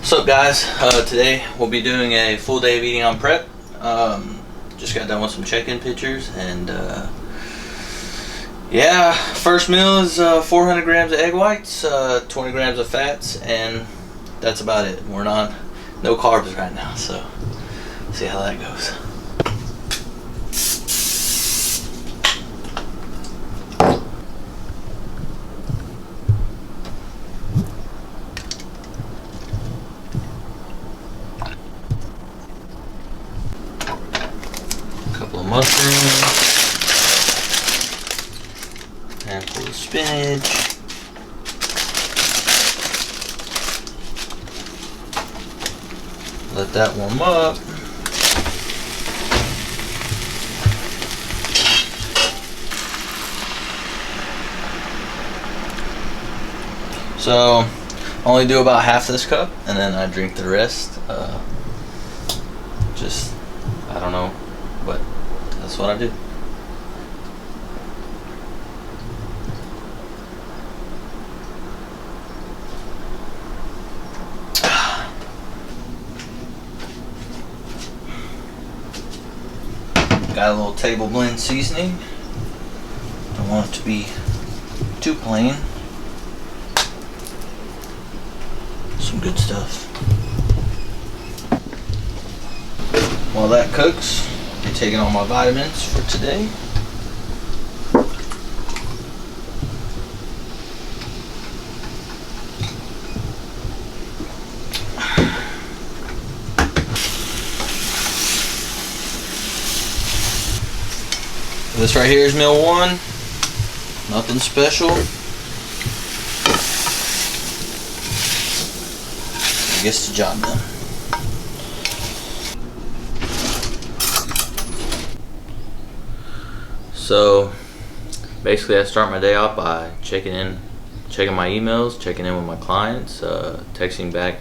What's up, guys? Today we'll be doing a full day of eating on prep. Just got done with some check-in pictures, and yeah, first meal is 400 grams of egg whites, 20 grams of fats, and that's about it. We're on no carbs right now, so see how that goes. Couple of mushrooms, handful of spinach, let that warm up. So I only do about half this cup, and then I drink the rest. Just, I don't know, but that's what I do. Got a little table blend seasoning. Don't want it to be too plain. Some good stuff. While that cooks, I'm taking all my vitamins for today. This right here is meal one. Nothing special. It gets the job done. So basically I start my day off by checking my emails, checking in with my clients, texting back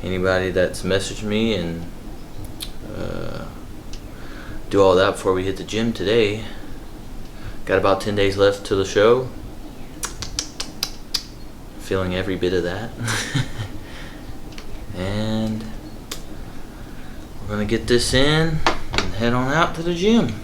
anybody that's messaged me, and do all that before we hit the gym today. Got about 10 days left to the show. Feeling every bit of that. And we're gonna get this in and head on out to the gym.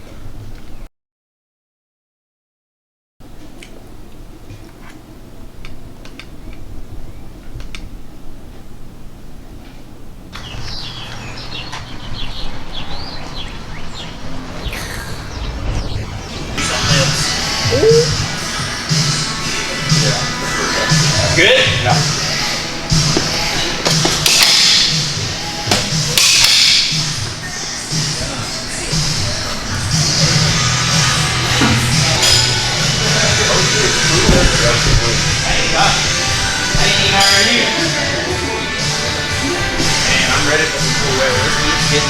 Good? No. Man, I'm ready for some cool weather. Let's get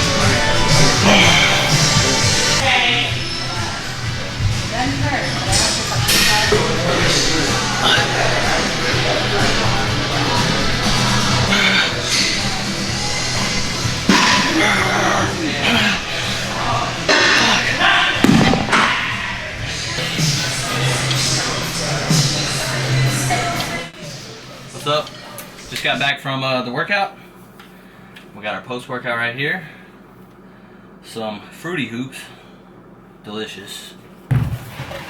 What's up? Just got back from the workout. We got our post-workout right here. Some Fruity Hoops, delicious. A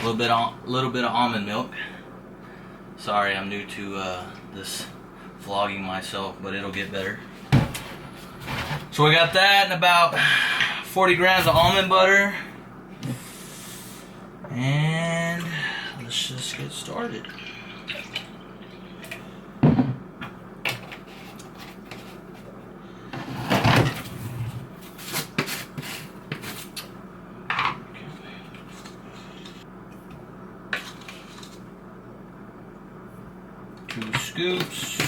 little bit of almond milk. Sorry, I'm new to this vlogging myself, but it'll get better. So we got that, and about 40 grams of almond butter. And let's just get started. Two scoops.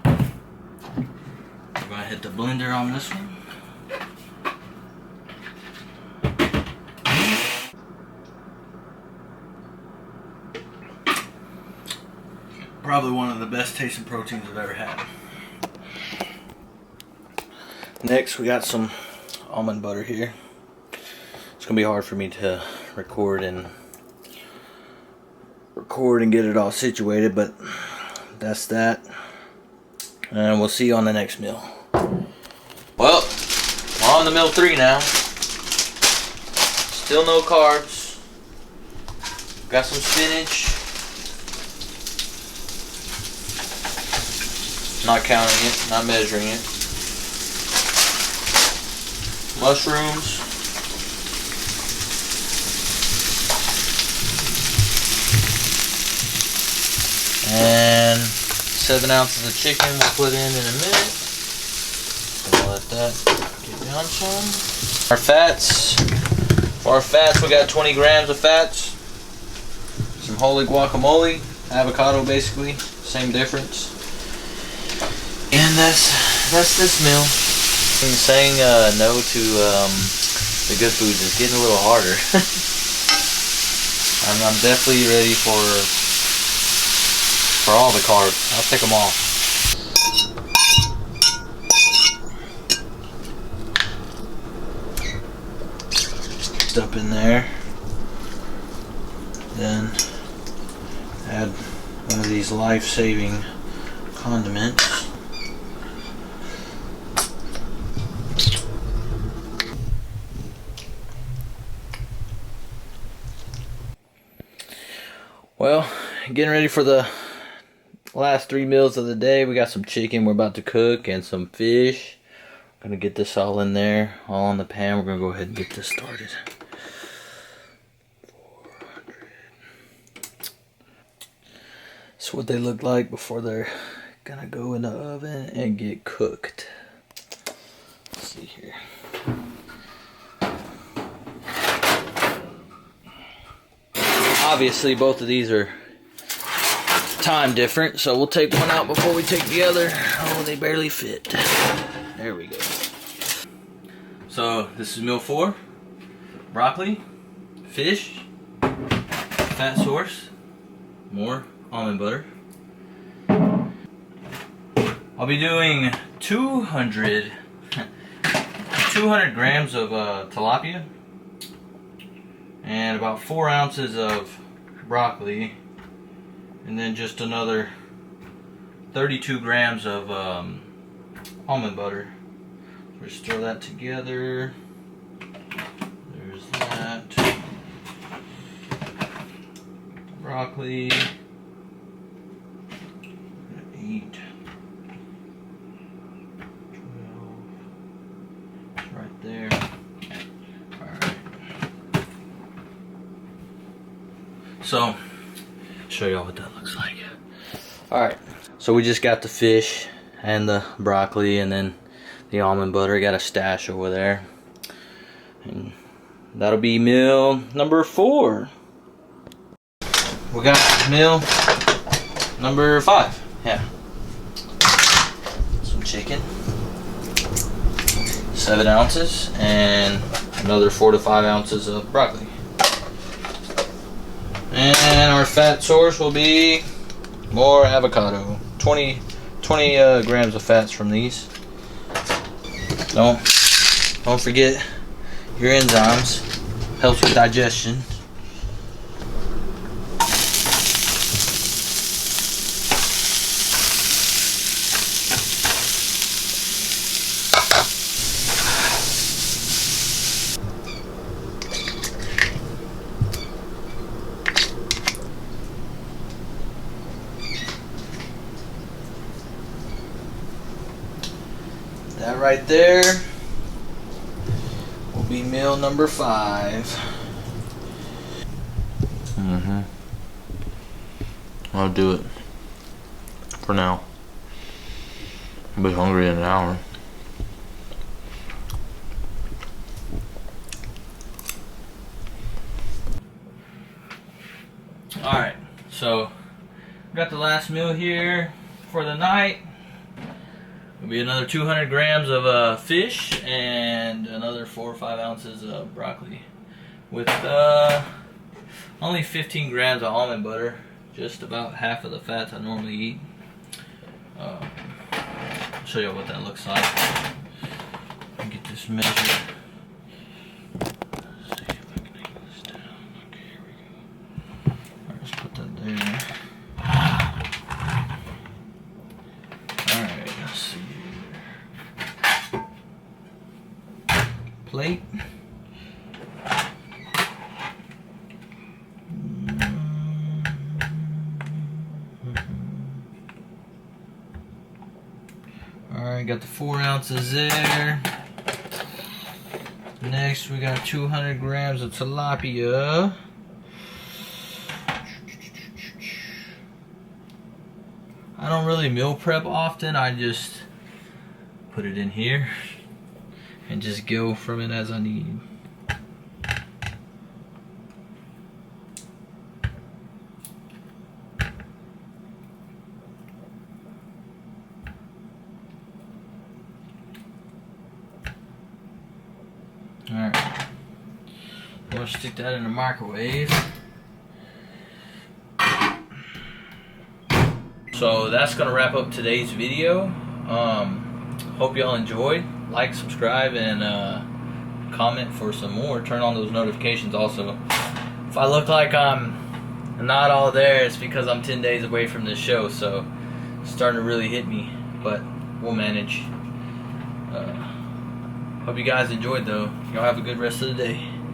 We're gonna hit the blender on this one. Probably one of the best tasting proteins I've ever had. Next, we got some almond butter here. It's gonna be hard for me to record and get it all situated, but that's that. And we'll see you on the next meal. Well, we're on the meal 3 now. Still no carbs. Got some spinach. Not counting it, not measuring it. Mushrooms. And 7 ounces of chicken we'll put in a minute. So we'll let that get down some. Our fats. For our fats, we got 20 grams of fats. Some holy guacamole, avocado basically, same difference. And that's this meal. Saying no to the good foods is getting a little harder. I'm definitely ready for all the carbs. I'll take them all. Up in there. Then add one of these life-saving condiments. Well, getting ready for the last 3 meals of the day. We got some chicken we're about to cook and some fish. Gonna get this all in there, all on the pan. We're gonna go ahead and get this started. 400. That's what they look like before they're gonna go in the oven and get cooked. Let's see here. Obviously, both of these are time different, so we'll take one out before we take the other. Oh, they barely fit. There we go. So this is meal 4. Broccoli, fish, fat source, more almond butter. I'll be doing 200 grams of tilapia and about 4 ounces of broccoli, and then just another 32 grams of almond butter. So just throw that together. There's that. Broccoli. 8. 12. It's right there. Alright. So, show y'all what that looks like. Alright, so we just got the fish and the broccoli and then the almond butter. Got a stash over there. And that'll be meal number 4. We got meal number 5. Yeah. Some chicken. 7 ounces and another 4 to 5 ounces of broccoli. And our fat source will be more avocado. 20 grams of fats from these. Don't forget your enzymes. Helps with digestion. That right there will be meal number 5. I'll do it for now. I'll be hungry in an hour. Alright, so we got the last meal here for the night. It'll be another 200 grams of fish and another 4 or 5 ounces of broccoli with only 15 grams of almond butter, just about half of the fats I normally eat. I'll show you what that looks like. Get this measured. Let's see if I can angle this down. Okay, here we go. Alright, let's put that there. Alright. plate. Alright, got the 4 ounces there. Next, we got 200 grams of tilapia. I don't really meal prep often, I just put it in here and just go from it as I need. Alright, I'm going to stick that in the microwave. So that's going to wrap up today's video. Hope y'all enjoyed. Like, subscribe, and comment for some more. Turn on those notifications also. If I look like I'm not all there, it's because I'm 10 days away from this show, so it's starting to really hit me, but we'll manage. Hope you guys enjoyed though. Y'all have a good rest of the day.